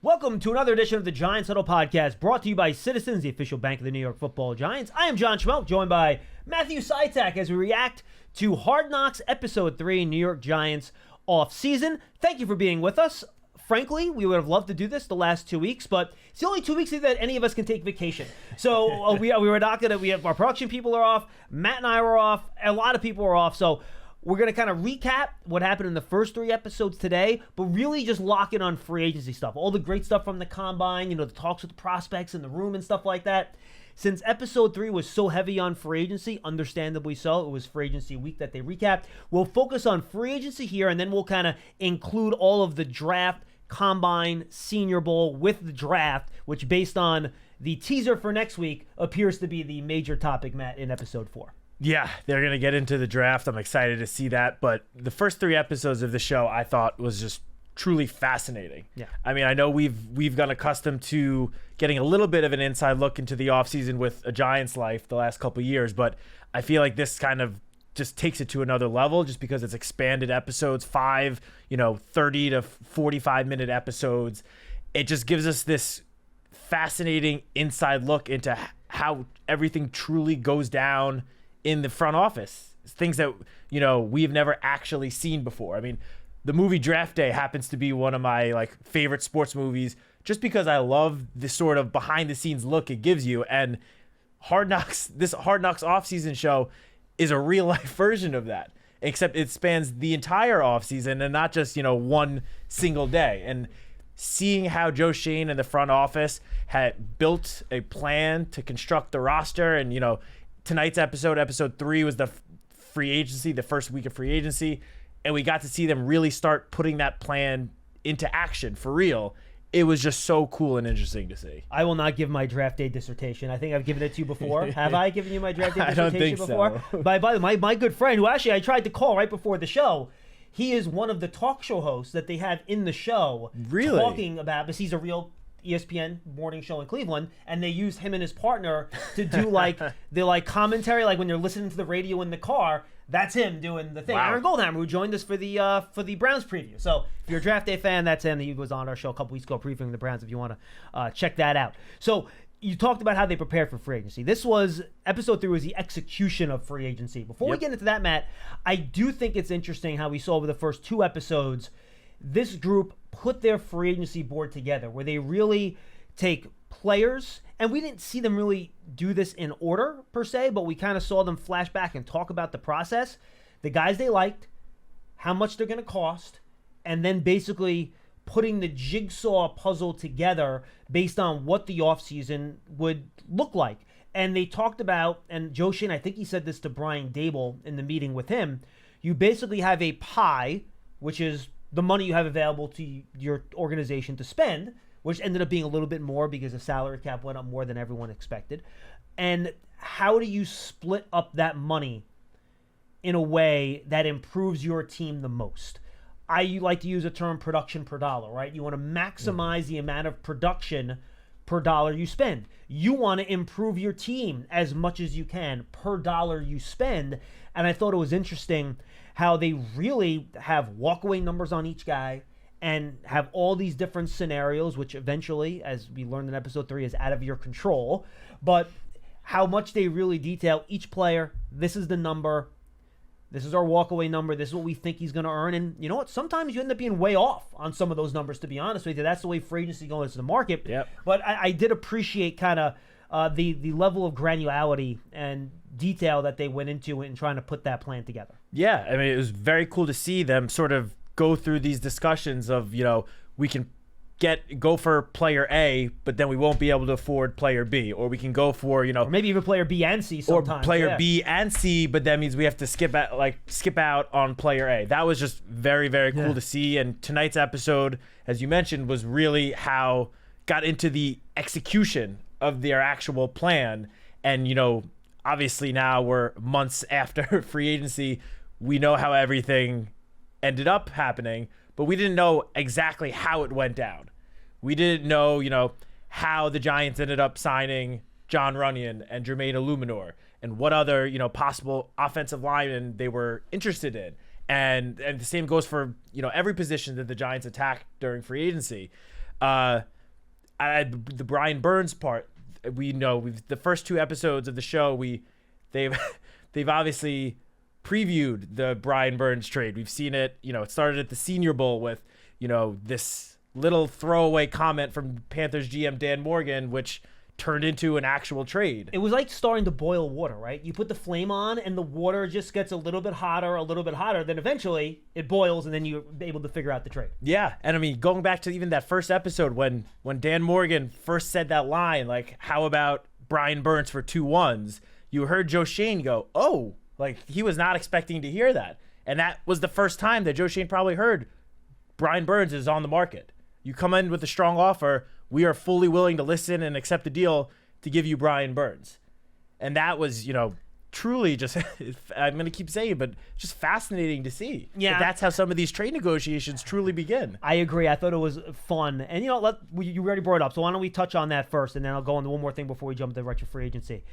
Welcome to another edition of the Giants Huddle podcast, brought to you by Citizens, the official bank of the New York Football Giants. I am John Schmeelk, joined by Matthew Citak as we react to Hard Knocks Episode 3, New York Giants Offseason. Thank you for being with us. Frankly, we would have loved to do this the last 2 weeks, but it's the only 2 weeks that any of us can take vacation. So we were not going to, we have our production people are off, Matt and I were off, a lot of people are off, so we're going to kind of recap what happened in the first 3 episodes today, but really just lock in on free agency stuff. All the great stuff from the combine, the talks with the prospects in the room and stuff like that. Since episode 3 was so heavy on free agency, understandably so, it was free agency week that they recapped. We'll focus on free agency here, and then we'll kind of include all of the draft, combine, Senior Bowl with the draft, which based on the teaser for next week appears to be the major topic, Matt, in episode 4. Yeah, they're going to get into the draft. I'm excited to see that. But the first 3 episodes of the show I thought was just truly fascinating. Yeah. I mean, I know we've gotten accustomed to getting a little bit of an inside look into the offseason with a Giants life the last couple of years, but I feel like this kind of just takes it to another level just because it's expanded episodes, 5, 30 to 45-minute episodes. It just gives us this fascinating inside look into how everything truly goes down in the front office. Things that, we've never actually seen before. I mean, the movie Draft Day happens to be one of my favorite sports movies just because I love the sort of behind the scenes look it gives you. And this Hard Knocks offseason show is a real life version of that, except it spans the entire offseason and not just, one single day. And seeing how Joe Schoen and the front office had built a plan to construct the roster and, tonight's episode 3 was the free agency, the first week of free agency, and we got to see them really start putting that plan into action for real. It was just so cool and interesting to see. I will not give my draft day dissertation. I think I've given it to you before. Have I given you my draft day dissertation I don't think before? So. By the way, my good friend, who actually I tried to call right before the show, he is one of the talk show hosts that they have in the show. Really? Talking about, because he's a real ESPN morning show in Cleveland, and they use him and his partner to do the commentary, when you're listening to the radio in the car. That's him doing the thing. Wow. Aaron Goldhammer, who joined us for the Browns preview. So if you're a draft day fan, that's him. He was on our show a couple weeks ago previewing the Browns. If you want to check that out. So you talked about how they prepared for free agency. Episode 3 was the execution of free agency. Before we get into that, Matt, I do think it's interesting how we saw over the first 2 episodes, this group put their free agency board together where they really take players, and we didn't see them really do this in order per se, but we kind of saw them flash back and talk about the process, the guys they liked, how much they're going to cost, and then basically putting the jigsaw puzzle together based on what the offseason would look like. And they talked about, and Joe Schoen, I think he said this to Brian Dable in the meeting with him, you basically have a pie, which is the money you have available to your organization to spend, which ended up being a little bit more because the salary cap went up more than everyone expected. And how do you split up that money in a way that improves your team the most? I like to use a term production per dollar, right? You want to maximize the amount of production per dollar you spend. You want to improve your team as much as you can per dollar you spend. And I thought it was interesting how they really have walkaway numbers on each guy and have all these different scenarios, which eventually, as we learned in episode 3, is out of your control. But how much they really detail each player. This is the number. This is our walkaway number. This is what we think he's going to earn. And you know what? Sometimes you end up being way off on some of those numbers, to be honest with you. That's the way free agency goes to the market. Yep. But I did appreciate kind of the level of granularity and detail that they went into in trying to put that plan together. Yeah, I mean, it was very cool to see them sort of go through these discussions of, we can go for player A, but then we won't be able to afford player B, or we can go for, or maybe even player B and C sometimes. Or player B and C, but that means we have to skip out on player A. That was just very, very cool to see. And tonight's episode, as you mentioned, was really how got into the execution of their actual plan. And, obviously now we're months after free agency. We know how everything ended up happening, but we didn't know exactly how it went down. We didn't know, how the Giants ended up signing John Runyon and Jermaine Illuminor and what other, possible offensive linemen they were interested in. And the same goes for, every position that the Giants attacked during free agency. The Brian Burns part, we know the first 2 episodes of the show, they've obviously previewed the Brian Burns trade. We've seen it. It started at the Senior Bowl with this little throwaway comment from Panthers GM Dan Morgan, which turned into an actual trade. It was like starting to boil water, right? You put the flame on and the water just gets a little bit hotter, then eventually it boils and then you're able to figure out the trade. Yeah, and I mean, going back to even that first episode when Dan Morgan first said that line, like, how about Brian Burns for 2 ones? You heard Joe Shane go, oh, like he was not expecting to hear that. And that was the first time that Joe Shane probably heard Brian Burns is on the market. You come in with a strong offer, we are fully willing to listen and accept the deal to give you Brian Burns. And that was, truly just, I'm going to keep saying, but just fascinating to see. Yeah. That's how some of these trade negotiations truly begin. I agree. I thought it was fun. And, you already brought it up, so why don't we touch on that first, and then I'll go on to one more thing before we jump to retro free agency.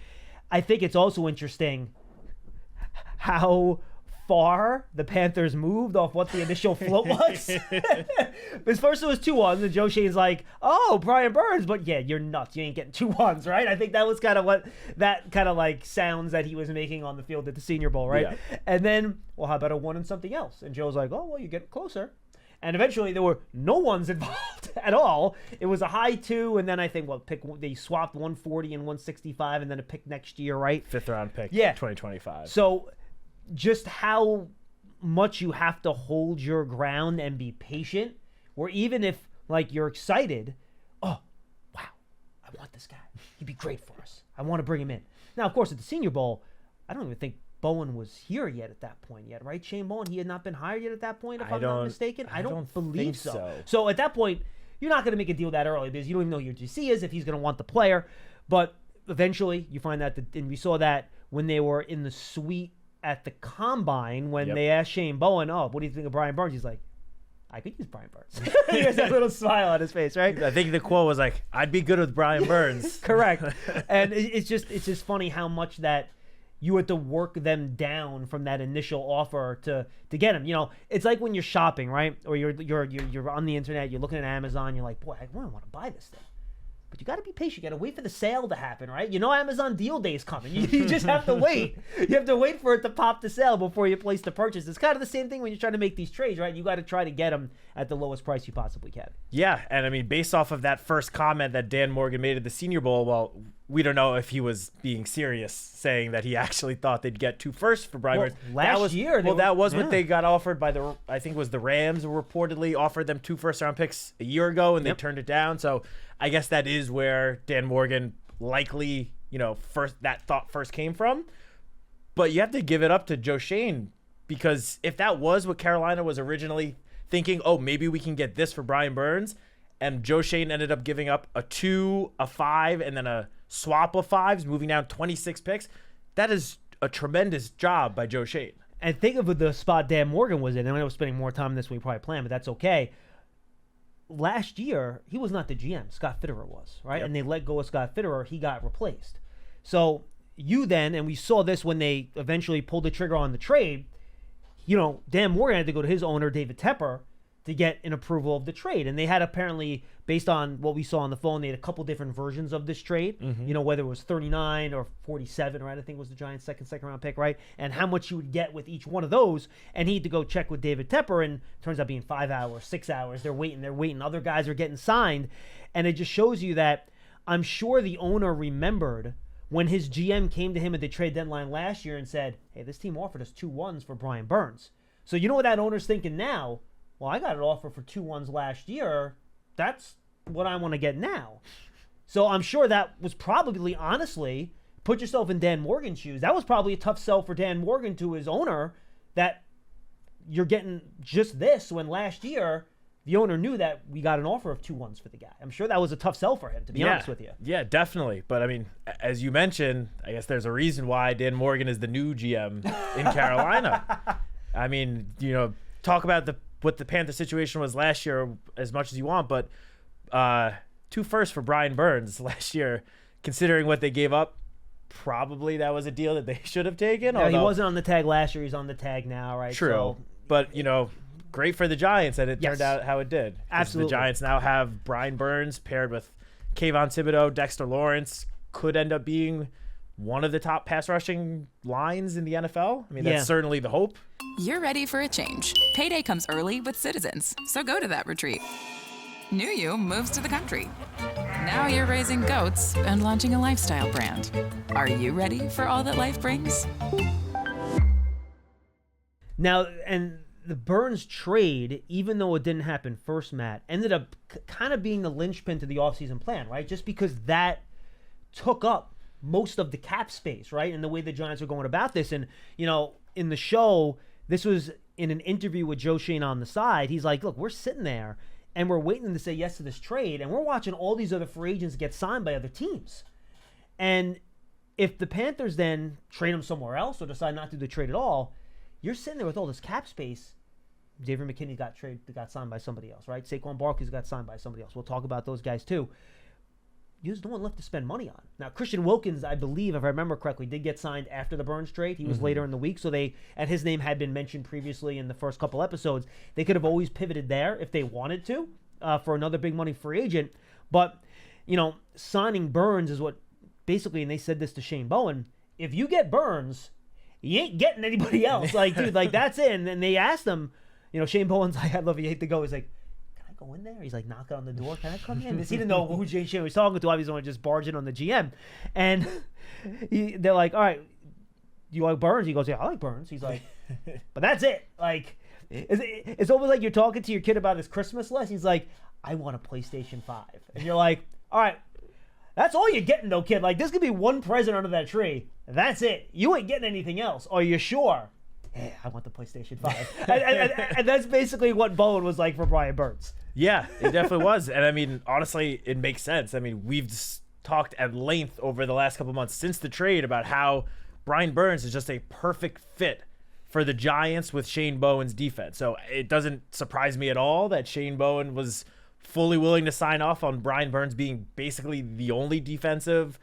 I think it's also interesting how far the Panthers moved off what the initial float was. Because first it was 2 ones, and Joe Shane's like, oh, Brian Burns, but yeah, you're nuts. You ain't getting 2 ones, right? I think that was kind of what that kind of like sounds that he was making on the field at the Senior Bowl, right? Yeah. And then, well, how about a 1 and something else? And Joe's like, oh, well, you get closer. And eventually there were no ones involved at all. It was a high 2, and then I think, they swapped 140 and 165, and then a pick next year, right? 5th round pick, yeah. 2025. So just how much you have to hold your ground and be patient, or even if like you're excited, oh wow, I want this guy, he'd be great for us, I want to bring him in. Now of course at the Senior Bowl, I don't even think Bowen was here yet at that point yet, right? Shane Bowen, he had not been hired yet at that point, if I'm not mistaken. I don't believe so. So at that point you're not going to make a deal that early because you don't even know who your GC is, if he's going to want the player. But eventually you find out that, and we saw that when they were in the suite at the combine, when they asked Shane Bowen, oh, what do you think of Brian Burns? He's like, I could use Brian Burns. He has that little smile on his face, right? I think the quote was like, I'd be good with Brian Burns. Correct. And it's just funny how much that you had to work them down from that initial offer to get him. It's like when you're shopping, right? Or you're on the internet, you're looking at Amazon, you're like, boy, I really want to buy this thing. But you got to be patient. You got to wait for the sale to happen, right? Amazon deal day is coming. You just have to wait. You have to wait for it to pop the sale before you place the purchase. It's kind of the same thing when you're trying to make these trades, right? You got to try to get them at the lowest price you possibly can. Yeah, and I mean, based off of that first comment that Dan Morgan made at the Senior Bowl, well, we don't know if he was being serious, saying that he actually thought they'd get 2 firsts for Brian Burns. Last year, that was what they got offered by I think it was the Rams, who reportedly offered them 2 first-round picks a year ago, and they turned it down. So I guess that is where Dan Morgan likely, that thought first came from. But you have to give it up to Joe Shane, because if that was what Carolina was originally thinking, oh, maybe we can get this for Brian Burns, and Joe Shane ended up giving up a 2, a 5, and then a swap of 5s, moving down 26 picks, that is a tremendous job by Joe Shane. And think of the spot Dan Morgan was in. I know we're spending more time on this than we probably planned, but that's okay. Last year, he was not the GM. Scott Fitterer was, right? Yep. And they let go of Scott Fitterer. He got replaced. So you then, and we saw this when they eventually pulled the trigger on the trade, Dan Morgan had to go to his owner, David Tepper, to get an approval of the trade. And they had apparently, based on what we saw on the phone, they had a couple different versions of this trade, whether it was 39 or 47, right? I think it was the Giants' second round pick, right? And how much you would get with each one of those. And he had to go check with David Tepper, and it turns out being 5 hours, 6 hours. They're waiting. Other guys are getting signed. And it just shows you that I'm sure the owner remembered when his GM came to him at the trade deadline last year and said, hey, this team offered us 2 ones for Brian Burns. So you know what that owner's thinking now? Well, I got an offer for 2 ones last year. That's what I want to get now. So I'm sure that was probably, honestly, put yourself in Dan Morgan's shoes. That was probably a tough sell for Dan Morgan to his owner, that you're getting just this, when last year the owner knew that we got an offer of 2 ones for the guy. I'm sure that was a tough sell for him, to be honest with you. Yeah, definitely. But I mean, as you mentioned, I guess there's a reason why Dan Morgan is the new GM in Carolina. I mean, talk about what the Panther situation was last year as much as you want, but 2 firsts for Brian Burns last year, considering what they gave up, probably that was a deal that they should have taken. No, he wasn't on the tag last year. He's on the tag now, right? True. But, great for the Giants, and it Yes. turned out how it did. 'Cause Absolutely. The Giants now have Brian Burns paired with Kayvon Thibodeau, Dexter Lawrence. Could end up being one of the top pass rushing lines in the NFL. I mean, Yeah. that's certainly the hope. You're ready for a change. Payday comes early with Citizens, so go to that retreat. New you moves to the country. Now you're raising goats and launching a lifestyle brand. Are you ready for all that life brings? Now, and the Burns trade, even though it didn't happen first, Matt, ended up kind of being the linchpin to the offseason plan, right? Just because that took up most of the cap space, right? And the way the Giants are going about this. And, you know, in the show, this was in an interview with Joe Shane on the side. He's like, look, we're sitting there and we're waiting to say yes to this trade. And we're watching all these other free agents get signed by other teams. And if the Panthers then trade them somewhere else or decide not to do the trade at all, you're sitting there with all this cap space. Xavier McKinney got signed by somebody else, right? Saquon Barkley's got signed by somebody else. We'll talk about those guys too. There's no one left to spend money on. Now, Christian Wilkins, I believe, if I remember correctly, did get signed after the Burns trade. He was later in the week, so and his name had been mentioned previously in the first couple episodes. They could have always pivoted there if they wanted to for another big money free agent. But, you know, signing Burns is what basically, and they said this to Shane Bowen, if you get Burns, you ain't getting anybody else. Like, dude, like that's it. And then they asked him, you know, Shane Bowen's like, I'd love you hate to go. He's like, can I go in there? He's like knocking on the door. Can I come in? He didn't know who Jay Shane was talking to. Obviously, just barging on the GM. And they're like, all right, do you like Burns? He goes, yeah, I like Burns. He's like, but that's it. Like, it's almost like you're talking to your kid about his Christmas list. He's like, I want a PlayStation 5. And you're like, all right, that's all you're getting though, kid. Like, this could be one present under that tree. That's it. You ain't getting anything else. Are you sure? Yeah, I want the PlayStation 5. and that's basically what Bowen was like for Brian Burns. Yeah, it definitely was. And I mean, honestly, it makes sense. I mean, we've talked at length over the last couple months since the trade about how Brian Burns is just a perfect fit for the Giants with Shane Bowen's defense. So it doesn't surprise me at all that Shane Bowen was fully willing to sign off on Brian Burns being basically the only defensive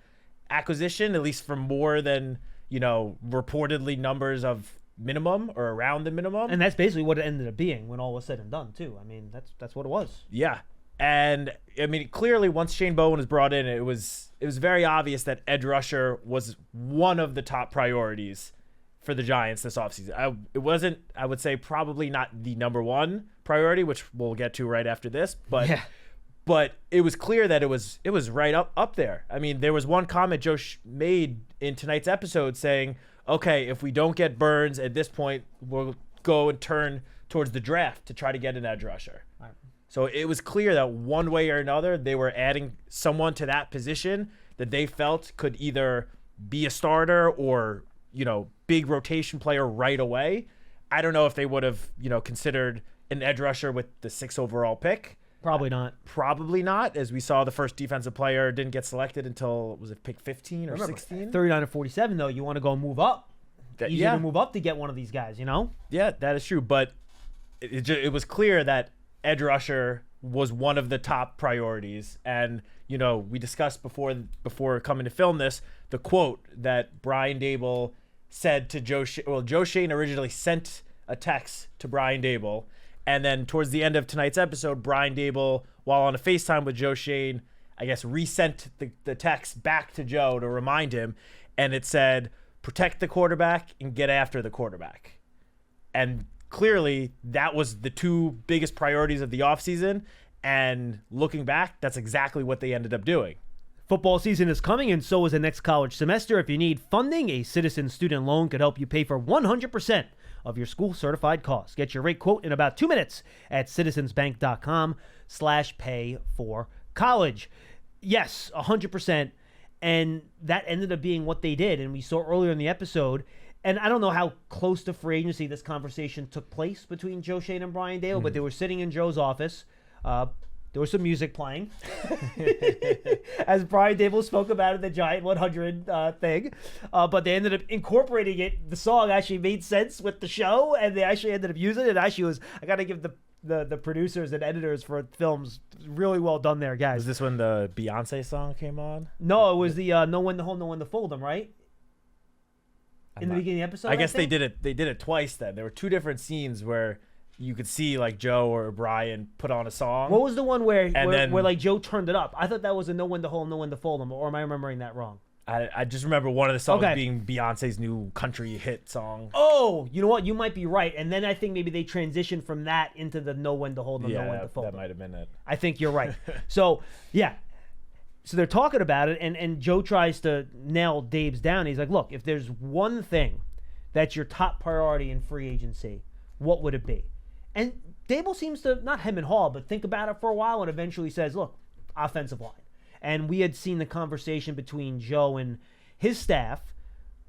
acquisition, at least for more than, you know, reportedly numbers of minimum or around the minimum. And that's basically what it ended up being when all was said and done, too. I mean, that's what it was. Yeah. And I mean, clearly once Shane Bowen was brought in, it was very obvious that edge rusher was one of the top priorities for the Giants this offseason. It wasn't, I would say, probably not the number one priority, which we'll get to right after this, but yeah. But it was clear that it was right up there. I mean, there was one comment Joe made in tonight's episode saying, okay, if we don't get Burns at this point, we'll go and turn towards the draft to try to get an edge rusher. Right. So it was clear that one way or another, they were adding someone to that position that they felt could either be a starter or, you know, big rotation player right away. I don't know if they would have, you know, considered an edge rusher with the 6th overall pick. Probably not. Probably not, as we saw the first defensive player didn't get selected until, was it pick 15 or 16? 39 or 47, though, you want to go move up. Easier yeah. to move up to get one of these guys, you know? Yeah, that is true. But it was clear that edge rusher was one of the top priorities. And, you know, we discussed before coming to film this, the quote that Brian Daboll said to Joe Shane. Well, Joe Shane originally sent a text to Brian Daboll. And then towards the end of tonight's episode, Brian Daboll, while on a FaceTime with Joe Shane, I guess resent the text back to Joe to remind him. And it said, protect the quarterback and get after the quarterback. And clearly, that was the two biggest priorities of the offseason. And looking back, that's exactly what they ended up doing. Football season is coming, and so is the next college semester. If you need funding, a Citizen student loan could help you pay for 100% of your school certified costs. Get your rate quote in about 2 minutes at citizensbank.com/pay-for-college. Yes, 100%. And that ended up being what they did. And we saw earlier in the episode, and I don't know how close to free agency this conversation took place between Joe Shane and Brian Daboll, but they were sitting in Joe's office. There was some music playing as Brian Daboll spoke about it, the Giant 100 thing. But they ended up incorporating it. The song actually made sense with the show, and they actually ended up using it. It actually was, I got to give the producers and editors for films really well done there, guys. Was this when the Beyonce song came on? No, it was the No One to Hold, No One to Fold 'em, right? In the beginning of the episode, I guess they did it twice then. There were two different scenes where you could see like Joe or Brian put on a song. What was the one where then, like Joe turned it up? I thought that was a know when to hold, know when to fold them, or am I remembering that wrong? I just remember one of the songs Okay. being Beyonce's new country hit song. Oh, you know what? You might be right. And then I think maybe they transitioned from that into the know when to hold them, know when to fold that them. might have been it. I think you're right. So, yeah. So they're talking about it, and Joe tries to nail Dave's down. He's like, look, if there's one thing that's your top priority in free agency, what would it be? And Dable seems to, not hem and haw, but think about it for a while and eventually says, look, offensive line. And we had seen the conversation between Joe and his staff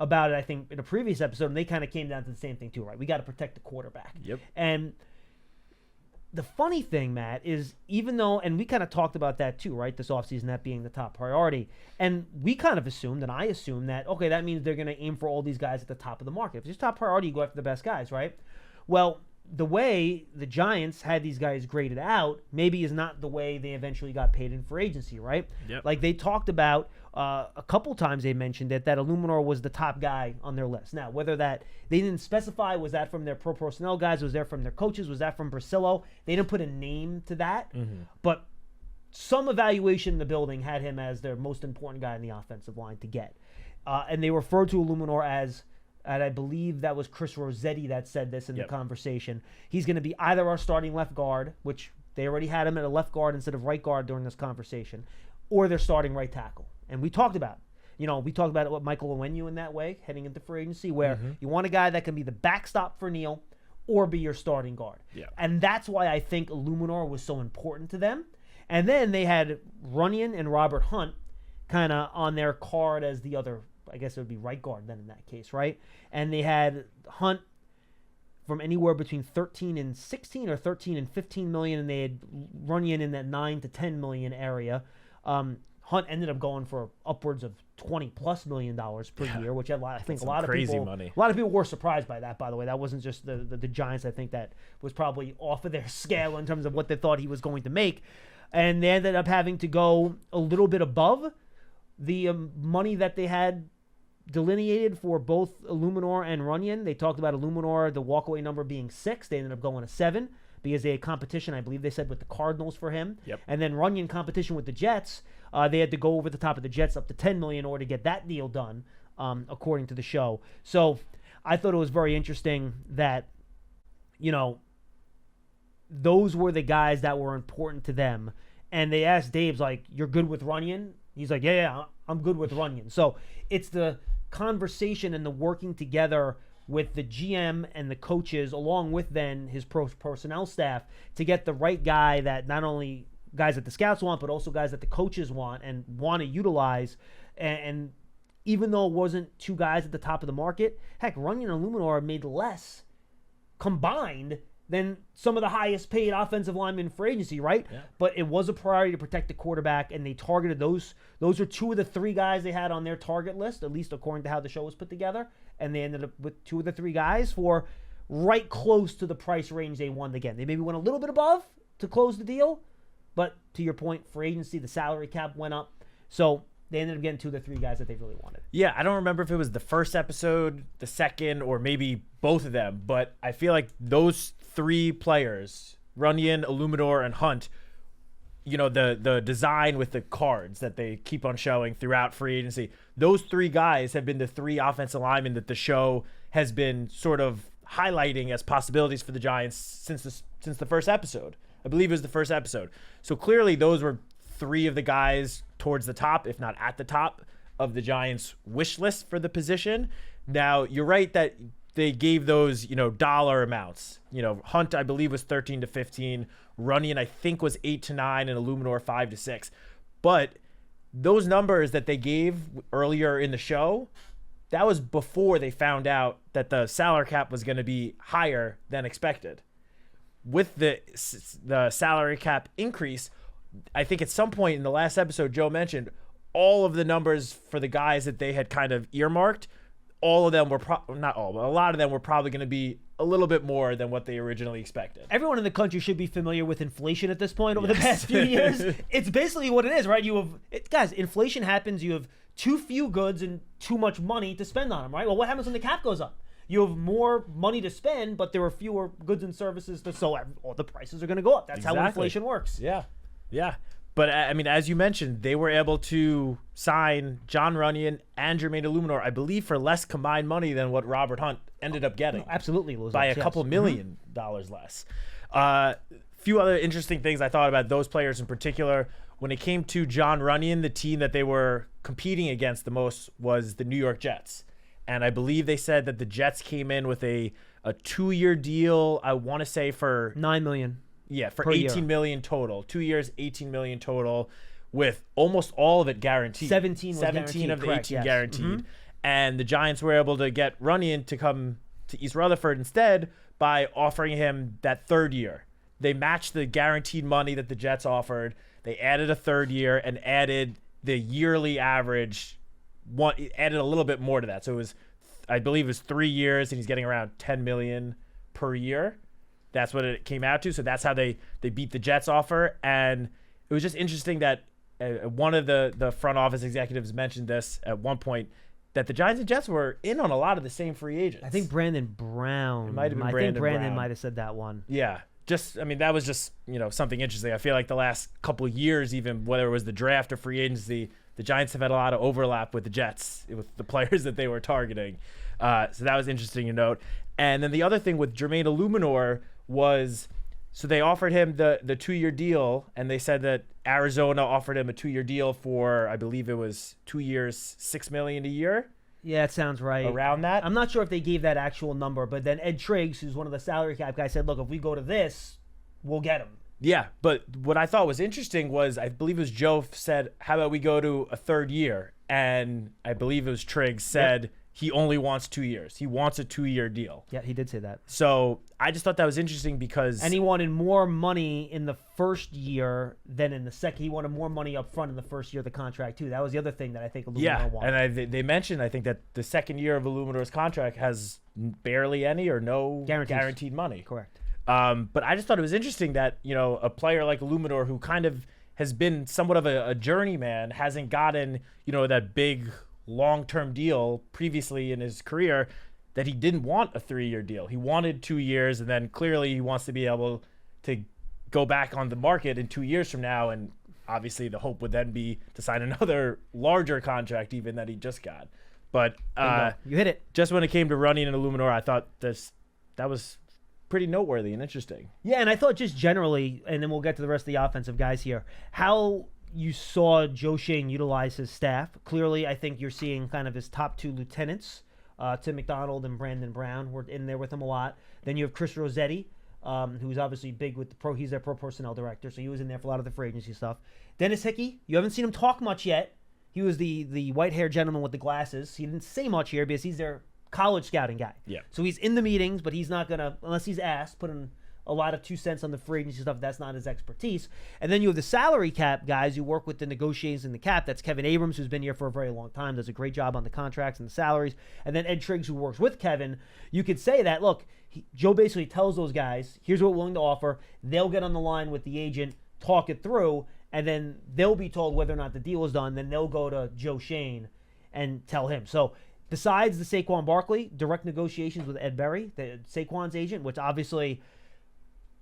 about it, I think, in a previous episode, and they kind of came down to the same thing too, right? We got to protect the quarterback. Yep. And the funny thing, Matt, is even though, and we kind of talked about that too, right? This offseason, that being the top priority. And we kind of assumed, and I assumed that, okay, that means they're going to aim for all these guys at the top of the market. If it's top priority, you go after the best guys, right? Well, the way the Giants had these guys graded out maybe is not the way they eventually got paid in free agency, right? Yep. Like they talked about a couple times they mentioned it, that Illuminor was the top guy on their list. Now, whether that they didn't specify, was that from their pro personnel guys, was that from their coaches, was that from Brasillo? They didn't put a name to that, but some evaluation in the building had him as their most important guy in the offensive line to get. And they referred to Illuminor as, and I believe that was Chris Rossetti that said this in the conversation, he's going to be either our starting left guard, which they already had him at a left guard instead of right guard during this conversation, or their starting right tackle. And we talked about, what Michael Onwenu in that way, heading into free agency, where you want a guy that can be the backstop for Neal or be your starting guard. Yeah. And that's why I think Illuminor was so important to them. And then they had Runyon and Robert Hunt kind of on their card as the other, I guess it would be right guard then in that case, right? And they had Hunt from anywhere between 13 and 16 or 13 and 15 million, and they had Runyon in that 9 to 10 million area. Hunt ended up going for upwards of $20+ million per year, which I think a lot of crazy people, money. a lot of people were surprised by that. By the way, that wasn't just the Giants. I think that was probably off of their scale in terms of what they thought he was going to make, and they ended up having to go a little bit above the money that they had delineated for both Illuminor and Runyon. They talked about Illuminor, the walkaway number being 6. They ended up going to 7 because they had competition, I believe they said, with the Cardinals for him. Yep. And then Runyon competition with the Jets. They had to go over the top of the Jets up to $10 million in order to get that deal done, according to the show. So I thought it was very interesting that, those were the guys that were important to them. And they asked Dave's like, you're good with Runyon? He's like, yeah, I'm good with Runyon. So it's the conversation and the working together with the GM and the coaches, along with then his personnel staff, to get the right guy that not only guys that the scouts want, but also guys that the coaches want and want to utilize. And even though it wasn't 2 guys at the top of the market, heck, Runyon and Illuminor made less combined than some of the highest paid offensive linemen for agency, right? Yeah. But it was a priority to protect the quarterback, and they targeted those. Those are 2 of the 3 guys they had on their target list, at least according to how the show was put together. And they ended up with 2 of the 3 guys for right close to the price range they wanted. Again, they maybe went a little bit above to close the deal, but to your point, for agency, the salary cap went up. So they ended up getting 2 of the 3 guys that they really wanted. Yeah, I don't remember if it was the first episode, the second, or maybe both of them, but I feel like those 3 players, Runyon, Illuminor, and Hunt, the design with the cards that they keep on showing throughout free agency, those 3 guys have been the 3 offensive linemen that the show has been sort of highlighting as possibilities for the Giants since the first episode. I believe it was the first episode. So clearly those were 3 of the guys towards the top, if not at the top, of the Giants' wish list for the position. Now, you're right that they gave those, dollar amounts. Hunt, I believe, was 13 to 15. Runyon, I think, was 8 to 9, and Illuminor 5 to 6. But those numbers that they gave earlier in the show, that was before they found out that the salary cap was going to be higher than expected. With the salary cap increase, I think at some point in the last episode, Joe mentioned all of the numbers for the guys that they had kind of earmarked. All of them were not all, but a lot of them were probably going to be a little bit more than what they originally expected. Everyone in the country should be familiar with inflation at this point over the past few years. It's basically what it is, right? Guys, inflation happens. You have too few goods and too much money to spend on them, right? Well, what happens when the cap goes up? you have more money to spend, but there are fewer goods and services, so all the prices are going to go up. That's how inflation works. Yeah. But, I mean, as you mentioned, they were able to sign John Runyan and Jermaine Illuminor, I believe, for less combined money than what Robert Hunt ended up getting. No, absolutely. By a couple $1 million less. Few other interesting things I thought about those players in particular. When it came to John Runyan, the team that they were competing against the most was the New York Jets. And I believe they said that the Jets came in with a 2-year deal, I want to say for $9 million. Yeah, for $18 million total. 2 years, $18 million total, with almost all of it guaranteed. 17 of the 18 yes. guaranteed. And the Giants were able to get Runyan to come to East Rutherford instead by offering him that 3rd year. They matched the guaranteed money that the Jets offered. They added a 3rd year and added the yearly average, added a little bit more to that. So it was, I believe it was 3 years, and he's getting around $10 million per year. That's what it came out to. So that's how they beat the Jets offer. And it was just interesting that one of the front office executives mentioned this at one point, that the Giants and Jets were in on a lot of the same free agents. I think Brandon Brown. It might have been Brandon Brown. might have said that one. Yeah. That was just, something interesting. I feel like the last couple of years, even whether it was the draft or free agency, the Giants have had a lot of overlap with the Jets, with the players that they were targeting. So that was interesting to note. And then the other thing with Jermaine Illuminor was, so they offered him the 2-year deal, and they said that Arizona offered him a 2-year deal for, I believe it was 2 years, $6 million a year. Yeah, it sounds right. Around that. I'm not sure if they gave that actual number, but then Ed Triggs, who's one of the salary cap guys, said, look, if we go to this, we'll get him. Yeah, but what I thought was interesting was, I believe it was Joe said, how about we go to a 3rd year? And I believe it was Triggs said he only wants 2 years. He wants a 2-year deal. Yeah, he did say that. So I just thought that was interesting because... And he wanted more money in the first year than in the second. He wanted more money up front in the first year of the contract, too. That was the other thing that I think Illuminor wanted. And they mentioned, I think, that the second year of Illuminor's contract has barely any or no guaranteed money. Correct. But I just thought it was interesting that, a player like Illuminor, who kind of has been somewhat of a journeyman, hasn't gotten, that big long-term deal previously in his career, that he didn't want a 3-year deal. He wanted 2 years, and then clearly he wants to be able to go back on the market in 2 years from now, and obviously the hope would then be to sign another larger contract even that he just got. But you hit it. Just when it came to Runyan and Illuminor, I thought that was pretty noteworthy and interesting. Yeah, and I thought just generally, and then we'll get to the rest of the offensive guys here, how you saw Joe Schoen utilize his staff. Clearly, I think you're seeing kind of his top 2 lieutenants, Tim McDonald and Brandon Brown, were in there with him a lot. Then you have Chris Rossetti, who's obviously big with the pro. He's their pro personnel director, so he was in there for a lot of the free agency stuff. Dennis Hickey, you haven't seen him talk much yet. He was the white-haired gentleman with the glasses. He didn't say much here because he's their college scouting guy. Yeah. So he's in the meetings, but he's not going to, unless he's asked, put in a lot of 2 cents on the free agency stuff. That's not his expertise. And then you have the salary cap guys who work with the negotiations in the cap. That's Kevin Abrams, who's been here for a very long time, does a great job on the contracts and the salaries. And then Ed Triggs, who works with Kevin. You could say that, look, Joe basically tells those guys, here's what we're willing to offer. They'll get on the line with the agent, talk it through, and then they'll be told whether or not the deal is done. Then they'll go to Joe Schoen and tell him. So besides the Saquon Barkley, direct negotiations with Ed Berry, Saquon's agent, which obviously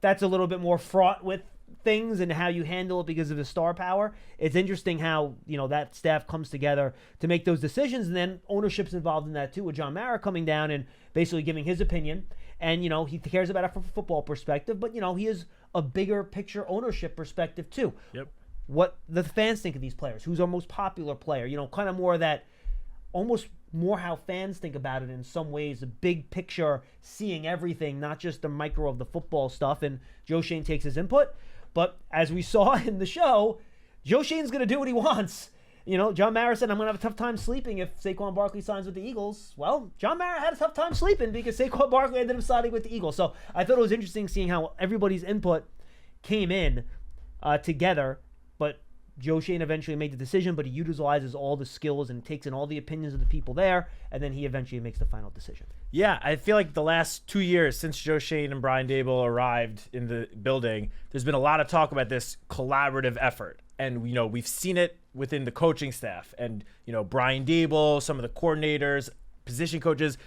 that's a little bit more fraught with things and how you handle it because of his star power. It's interesting how, that staff comes together to make those decisions, and then ownership's involved in that too, with John Mara coming down and basically giving his opinion. And, he cares about it from a football perspective, but, he has a bigger picture ownership perspective too. Yep. What the fans think of these players, who's our most popular player, kind of more of that, almost more how fans think about it in some ways, a big picture, seeing everything, not just the micro of the football stuff. And Joe Schoen takes his input. But as we saw in the show, Joe Schoen's going to do what he wants. John Mara said, I'm going to have a tough time sleeping if Saquon Barkley signs with the Eagles. Well, John Mara had a tough time sleeping because Saquon Barkley ended up signing with the Eagles. So I thought it was interesting seeing how everybody's input came in together. But Joe Schoen eventually made the decision, but he utilizes all the skills and takes in all the opinions of the people there, and then he eventually makes the final decision. Yeah, I feel like the last 2 years since Joe Schoen and Brian Daboll arrived in the building, there's been a lot of talk about this collaborative effort. And, we've seen it within the coaching staff. And, Brian Daboll, some of the coordinators, position coaches,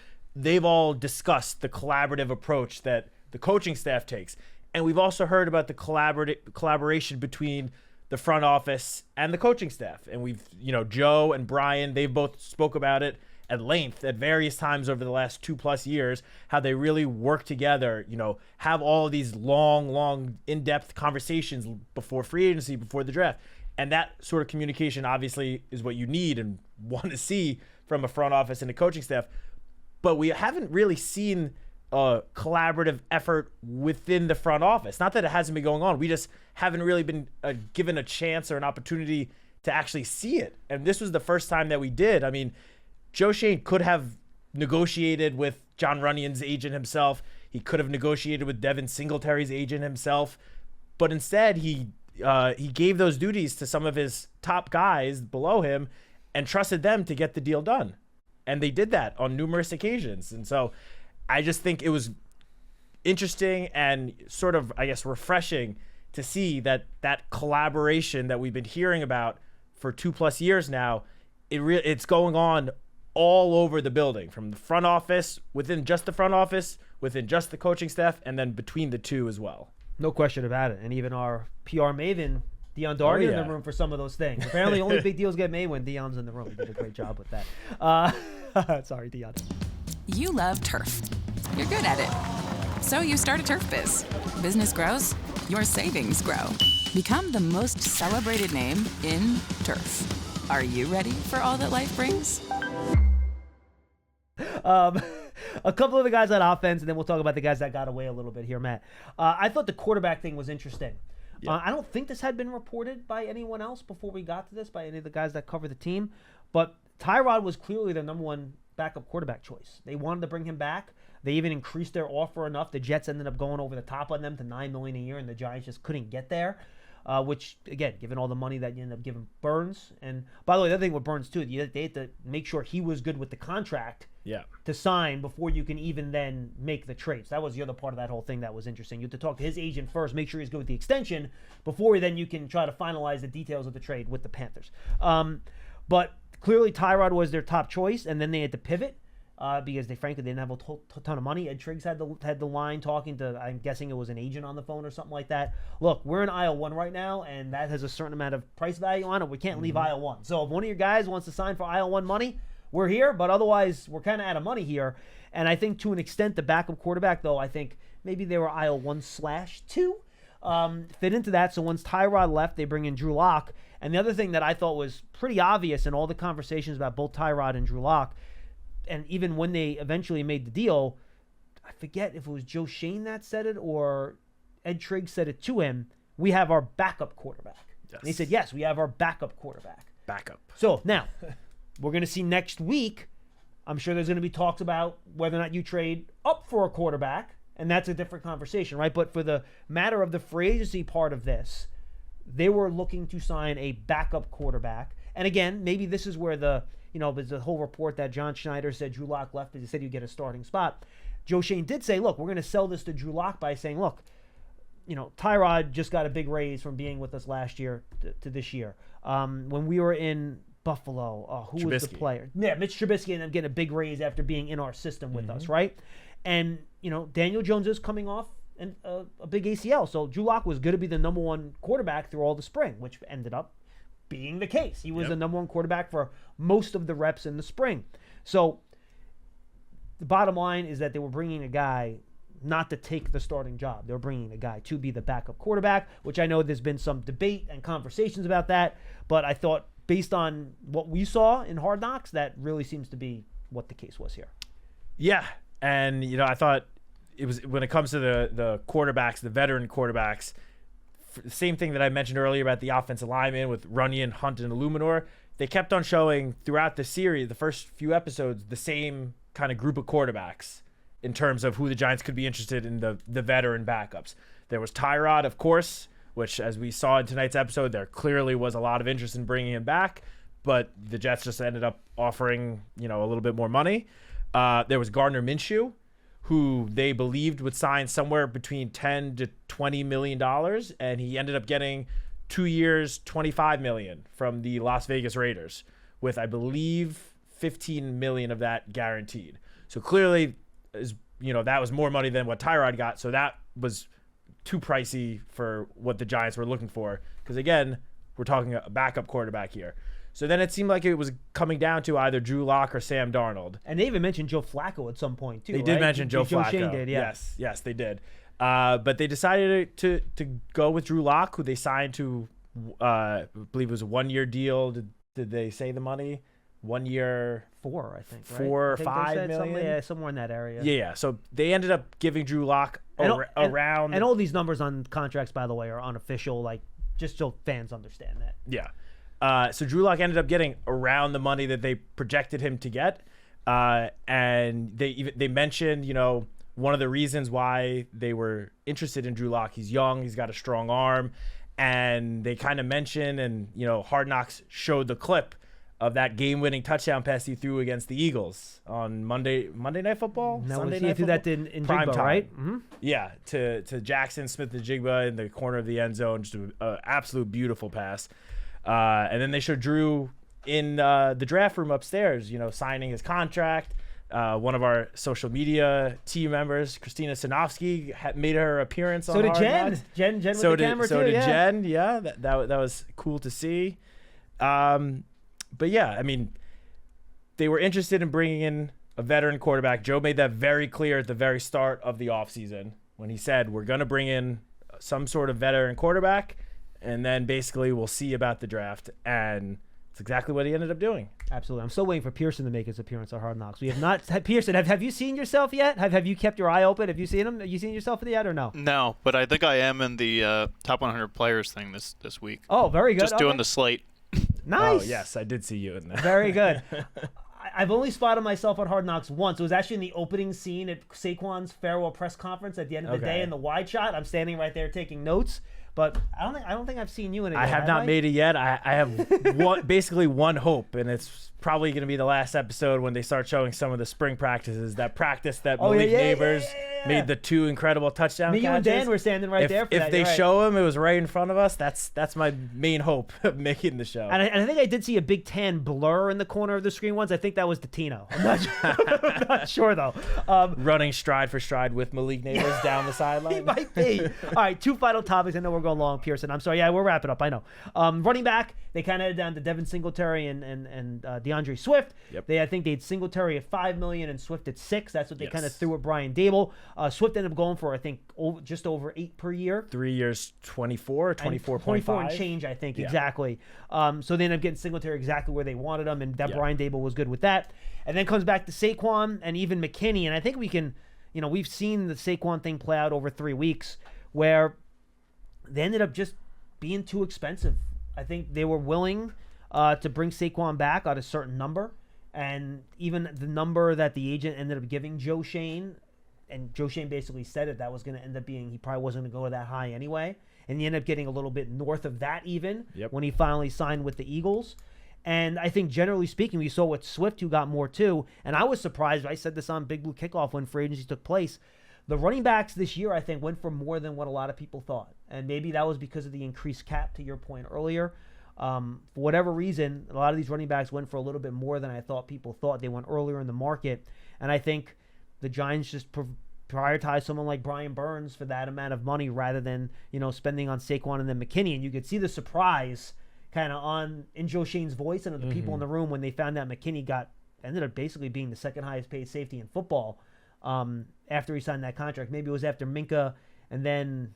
they've all discussed the collaborative approach that the coaching staff takes. And we've also heard about the collaboration between the front office and the coaching staff. And we've, Joe and Brian, they've both spoke about it at length at various times over the last 2+ years, how they really work together, have all of these long, in-depth conversations before free agency, before the draft. And that sort of communication obviously is what you need and want to see from a front office and a coaching staff. But we haven't really seen a collaborative effort within the front office. Not that it hasn't been going on. We just haven't really been given a chance or an opportunity to actually see it. And this was the first time that we did. I mean, Joe Schoen could have negotiated with John Runyon's agent himself. He could have negotiated with Devin Singletary's agent himself. But instead, he gave those duties to some of his top guys below him and trusted them to get the deal done. And they did that on numerous occasions. And so I just think it was interesting and sort of, I guess, refreshing to see that collaboration that we've been hearing about for 2+ years now, it's going on all over the building, from the front office, within just the front office, within just the coaching staff, and then between the two as well. No question about it. And even our PR maven, Dion Darby, in the room for some of those things. Apparently, only big deals get made when Dion's in the room. He did a great job with that. Sorry, Dion. You love turf. You're good at it. So you start a turf biz. Business grows, your savings grow. Become the most celebrated name in turf. Are you ready for all that life brings? A couple of the guys on offense, and then we'll talk about the guys that got away a little bit here, Matt. I thought the quarterback thing was interesting. Yeah. I don't think this had been reported by anyone else before we got to this, by any of the guys that cover the team. But Tyrod was clearly their number one backup quarterback choice. They wanted to bring him back. They even increased their offer enough. The Jets ended up going over the top on them to $9 million a year, and the Giants just couldn't get there. Which, again, given all the money that you end up giving Burns. And by the way, the other thing with Burns, too, they had to make sure he was good with the contract to sign before you can even then make the trades. That was the other part of that whole thing that was interesting. You have to talk to his agent first, make sure he's good with the extension, before then you can try to finalize the details of the trade with the Panthers. But clearly Tyrod was their top choice, and then they had to pivot. Because they frankly didn't have a ton of money. Ed Triggs had the line talking to, I'm guessing it was an agent on the phone or something like that. Look, we're in aisle 1 right now, and that has a certain amount of price value on it. We can't leave aisle 1. So if one of your guys wants to sign for aisle 1 money, we're here. But otherwise, we're kind of out of money here. And I think to an extent, the backup quarterback, though, I think maybe they were aisle 1/2. Fit into that. So once Tyrod left, they bring in Drew Lock. And the other thing that I thought was pretty obvious in all the conversations about both Tyrod and Drew Lock, and even when they eventually made the deal, I forget if it was Joe Schoen that said it or Ed Triggs said it to him, we have our backup quarterback. Yes. And he said, yes, we have our backup quarterback. Backup. So now, we're going to see next week, I'm sure there's going to be talks about whether or not you trade up for a quarterback, and that's a different conversation, right? But for the matter of the free agency part of this, they were looking to sign a backup quarterback. And again, maybe this is where there's a whole report that John Schneider said Drew Lock left because he said he'd get a starting spot. Joe Schoen did say, look, we're going to sell this to Drew Lock by saying, look, Tyrod just got a big raise from being with us last year to this year. When we were in Buffalo, who was the player? Yeah, Mitch Trubisky ended up getting a big raise after being in our system with us, right? And, Daniel Jones is coming off a big ACL. So Drew Lock was going to be the number one quarterback through all the spring, which ended up being the case. He was the number one quarterback for most of the reps in the spring. So the bottom line is that they were bringing a guy not to take the starting job. They were bringing a guy to be the backup quarterback, which I know there's been some debate and conversations about that, but I thought based on what we saw in Hard Knocks, that really seems to be what the case was here. Yeah, and I thought it was, when it comes to the quarterbacks, the veteran quarterbacks, the same thing that I mentioned earlier about the offensive linemen with Runyon, Hunt, and Illuminor, they kept on showing throughout the series, the first few episodes, the same kind of group of quarterbacks in terms of who the Giants could be interested in the veteran backups. There was Tyrod, of course, which, as we saw in tonight's episode, there clearly was a lot of interest in bringing him back, but the Jets just ended up offering, a little bit more money. There was Gardner Minshew, who they believed would sign somewhere between $10 to $20 million, and he ended up getting 2 years, $25 million from the Las Vegas Raiders, with, I believe, $15 million of that guaranteed. So clearly, that was more money than what Tyrod got. So that was too pricey for what the Giants were looking for. Because again, we're talking a backup quarterback here. So then it seemed like it was coming down to either Drew Lock or Sam Darnold. And they even mentioned Joe Flacco at some point too. They did mention Joe Flacco. Shane did, yeah. Yes, they did. But they decided to go with Drew Lock, who they signed to, I believe it was a 1-year deal. Did they say the money? 1 year, 4, I think. Right? 4 or 5 million. Somewhere in that area. Yeah. So they ended up giving Drew Lock around. And all these numbers on contracts, by the way, are unofficial. Like, just so fans understand that. Yeah. So Drew Lock ended up getting around the money that they projected him to get, and they mentioned, one of the reasons why they were interested in Drew Lock. He's young, he's got a strong arm, and they kind of mentioned, and Hard Knocks showed the clip of that game-winning touchdown pass he threw against the Eagles on Monday Night Football. Sunday Night Football. That in Jigba, right? Mm-hmm. Yeah, to Jackson Smith-Njigba in the corner of the end zone, just an absolute beautiful pass. And then they showed Drew in the draft room upstairs, signing his contract. One of our social media team members, Christina Sinofsky, made her appearance on Hard Knocks. Jen with the camera too. So did Jen, yeah. That was cool to see. But yeah, I mean, they were interested in bringing in a veteran quarterback. Joe made that very clear at the very start of the offseason when he said, we're going to bring in some sort of veteran quarterback. And then basically we'll see about the draft. And it's exactly what he ended up doing. Absolutely. I'm still waiting for Pearson to make his appearance on Hard Knocks. We have not. Pearson, have you seen yourself yet? Have you kept your eye open? Have you seen him? Have you seen yourself yet or no? No, but I think I am in the top 100 players thing this week. Oh, very good. Just doing the slate. Nice. Oh, yes, I did see you in there. Very good. I've only spotted myself on Hard Knocks once. It was actually in the opening scene at Saquon's farewell press conference at the end of the day in the wide shot. I'm standing right there taking notes. But I don't think I've seen you in it. I have not made it yet. I have basically one hope, and it's probably going to be the last episode when they start showing some of the spring practices. That practice that Malik Neighbors made the 2 incredible touchdown catches. You and Dan were standing right there for that. If they show him, it was right in front of us. That's my main hope of making the show. And I think I did see a big tan blur in the corner of the screen once. I think that was Tino. I'm not sure though. Running stride for stride with Malik Neighbors down the sideline. He might be. All right, 2 final topics. I know we're going long, Pearson. I'm sorry. Yeah, we're wrapping up. I know. Running back, they kind of headed down to Devin Singletary and DeAndre Swift. Yep. I think they had Singletary at $5 million and Swift at $6 million. That's what they kind of threw at Brian Dable. Swift ended up going for, I think, just over $8 million per year. 3 years, 24.5. 24 and change, I think, exactly. So they ended up getting Singletary exactly where they wanted him, and that Brian Dable was good with that. And then comes back to Saquon and even McKinney, and I think we can, we've seen the Saquon thing play out over 3 weeks where they ended up just being too expensive. I think they were willing to bring Saquon back at a certain number, and even the number that the agent ended up giving Joe Shane, and Joe Shane basically said that was going to end up being, he probably wasn't going to go that high anyway, and he ended up getting a little bit north of that even when he finally signed with the Eagles. And I think generally speaking, we saw with Swift who got more too, and I was surprised. I said this on Big Blue Kickoff when free agency took place. The running backs this year, I think, went for more than what a lot of people thought. And maybe that was because of the increased cap, to your point earlier. For whatever reason, a lot of these running backs went for a little bit more than I thought people thought. They went earlier in the market. And I think the Giants just prioritize someone like Brian Burns for that amount of money rather than, spending on Saquon and then McKinney. And you could see the surprise kind of in Joe Shane's voice and of the people in the room when they found out McKinney ended up basically being the second highest paid safety in football after he signed that contract. Maybe it was after Minka and then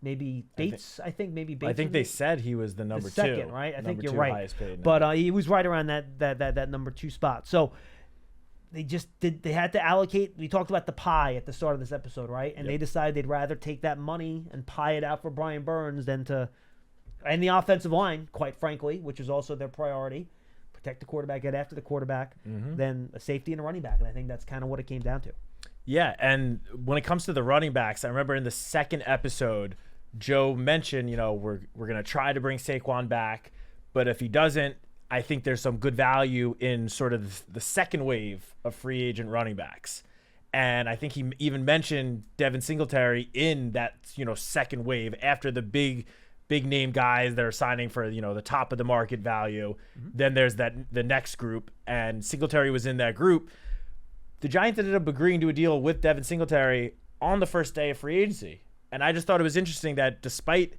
maybe Bates. I think they said he was the number second, 2, right? I think number you're 2 right. highest paid. But he was right around that number 2 spot. So they had to allocate. We talked about the pie at the start of this episode, right? And they decided they'd rather take that money and pie it out for Brian Burns than and the offensive line, quite frankly, which is also their priority. Protect the quarterback, get after the quarterback, then a safety and a running back. And I think that's kind of what it came down to. Yeah, and when it comes to the running backs, I remember in the second episode, Joe mentioned, we're going to try to bring Saquon back, but if he doesn't, I think there's some good value in sort of the second wave of free agent running backs. And I think he even mentioned Devin Singletary in that, second wave after the big name guys that are signing for, the top of the market value. Then there's the next group, and Singletary was in that group. the Giants ended up agreeing to a deal with Devin Singletary on the first day of free agency. And I just thought it was interesting that despite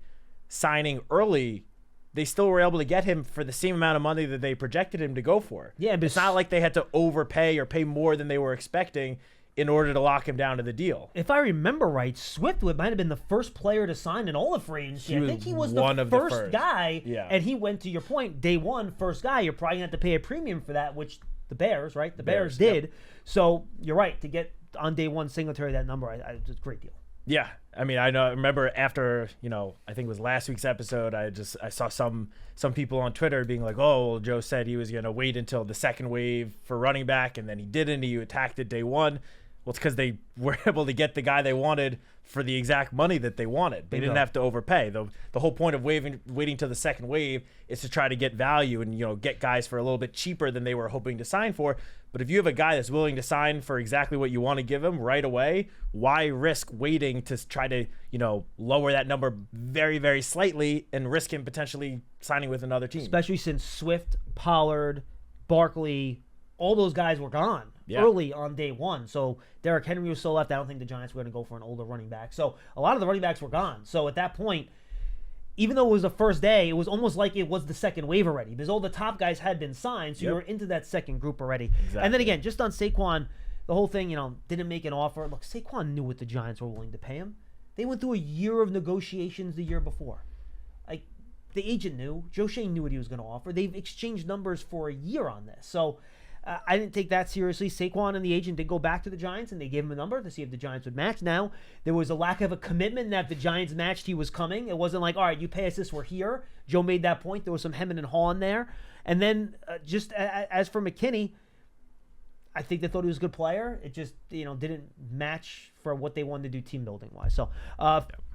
signing early, they still were able to get him for the same amount of money that they projected him to go for. Yeah, but it's not like they had to overpay or pay more than they were expecting in order to lock him down to the deal. If I remember right, Swift might have been the first player to sign in all of free agency. I think he was the first guy, and he went, to your point, day one, first guy. You're probably going to have to pay a premium for that, which the Bears, right? The Bears did. Yep. So you're right, to get on day one Singletary that number, it's a great deal. Yeah, I mean, I remember after, I think it was last week's episode, I saw some people on Twitter being like, oh, well, Joe said he was going to wait until the second wave for running back, and then he didn't. He attacked it day one. Well, it's because they were able to get the guy they wanted for the exact money that they wanted. They didn't have to overpay. The whole point of waiting till the second wave is to try to get value and get guys for a little bit cheaper than they were hoping to sign for. But if you have a guy that's willing to sign for exactly what you want to give him right away, why risk waiting to try to lower that number very, very slightly and risk him potentially signing with another team? Especially since Swift, Pollard, Barkley, all those guys were gone early on day one. So Derrick Henry was still left. I don't think the Giants were going to go for an older running back. So a lot of the running backs were gone. So at that point, even though it was the first day, it was almost like it was the second wave already because all the top guys had been signed. So you were into that second group already. Exactly. And then again, just on Saquon, the whole thing, didn't make an offer. Look, Saquon knew what the Giants were willing to pay him. They went through a year of negotiations the year before. Like, the agent knew. Joe Shane knew what he was going to offer. They've exchanged numbers for a year on this. So I didn't take that seriously. Saquon and the agent did go back to the Giants, and they gave him a number to see if the Giants would match. Now, there was a lack of a commitment that if the Giants matched, he was coming. It wasn't like, all right, you pay us this, we're here. Joe made that point. There was some hemming and hawing there. And then just as for McKinney, I think they thought he was a good player. It just, didn't match for what they wanted to do team building wise. So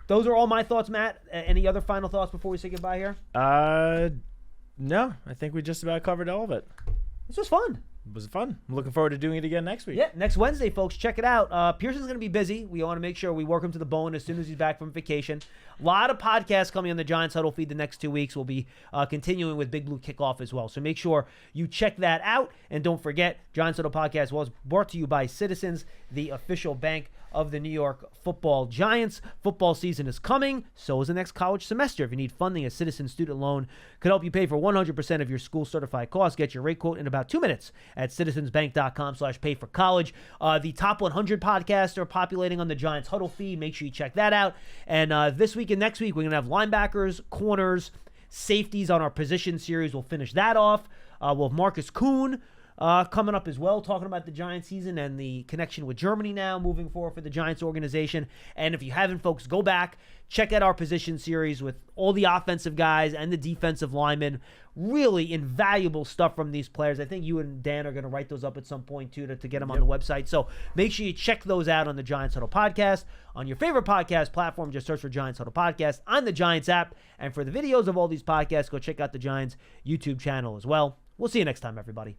those are all my thoughts, Matt. Any other final thoughts before we say goodbye here? No, I think we just about covered all of it. This was fun. It was fun. I'm looking forward to doing it again next week. Yeah, next Wednesday, folks. Check it out. Pearson's going to be busy. We want to make sure we work him to the bone as soon as he's back from vacation. A lot of podcasts coming on the Giants Huddle feed the next 2 weeks. We'll be continuing with Big Blue Kickoff as well. So make sure you check that out. And don't forget, Giants Huddle Podcast was brought to you by Citizens, the official bank of the New York Football Giants. Football season is coming. So is the next college semester. If you need funding, a Citizens student loan could help you pay for 100% of your school certified costs. Get your rate quote in about 2 minutes at citizensbank.com/pay-for-college. The top 100 podcasts are populating on the Giants Huddle feed. Make sure you check that out. And this week and next week, we're going to have linebackers, corners, safeties on our position series. We'll finish that off. We'll have Marcus Kuhn coming up as well, talking about the Giants season and the connection with Germany now moving forward for the Giants organization. And if you haven't, folks, go back, check out our position series with all the offensive guys and the defensive linemen. Really invaluable stuff from these players. I think you and Dan are going to write those up at some point, too, to get them on the website. So make sure you check those out on the Giants Huddle Podcast. On your favorite podcast platform, just search for Giants Huddle Podcast on the Giants app. And for the videos of all these podcasts, go check out the Giants YouTube channel as well. We'll see you next time, everybody.